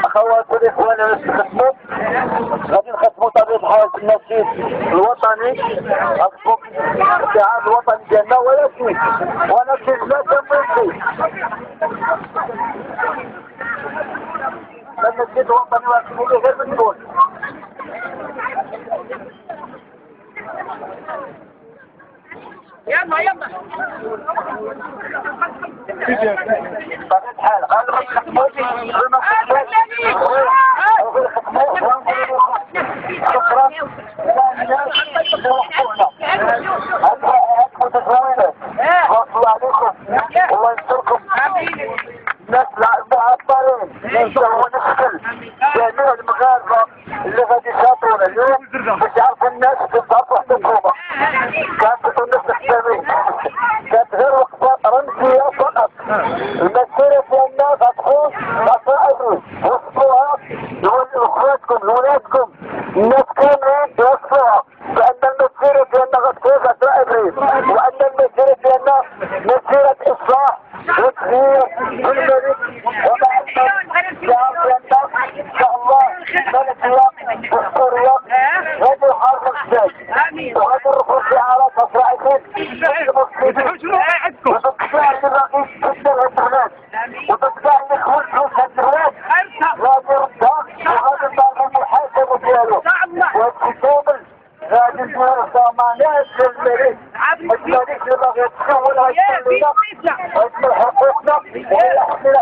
اخواتي الاخوان نخدموا غادي نخدموا طبيعة الحال في النشيد الوطني، نخدموا الشعار الوطني ديالنا، ولكن ونشيد لا تنفذ النشيد الوطني والحكومي غير مسؤول. يلا يلا طبيعة الحال غادي نخدموا الله يستركم الناس العطارين هو نفس جميع المغاربه اللي غادي يسافرونا اليوم باش يعرفوا الناس بالضبط واحد الحكومه كانت الناس الحسابيه كانت غير وقفه رمزيه فقط. المسيره ديالنا غتكون مصائب وصفوها لاخواتكم لولادكم الناس كاملين يوصفوها بان المسيره ديالنا غتكون غدا ابريل، وان المسيره ديالنا مسيره اصلاح وتغيير كل ملك ومع الشعب ديالنا ان شاء الله ملكيه دستوريه غادي يحاربوا السيد وغادي نرفعوا شعارات افراحيين المسلمين وضد كاع اللي باغي يكسر هاد البلاد وضد كاع اللي خرج فلوس هاد البلاد غادي يردها وغادي نطالبوا المحاسبه ديالو وهادشي كامل غادي نديرو ضمانات للملك. الملك اللي باغي يتسول غيتسول لينا ويحمل حقوقنا ويحمل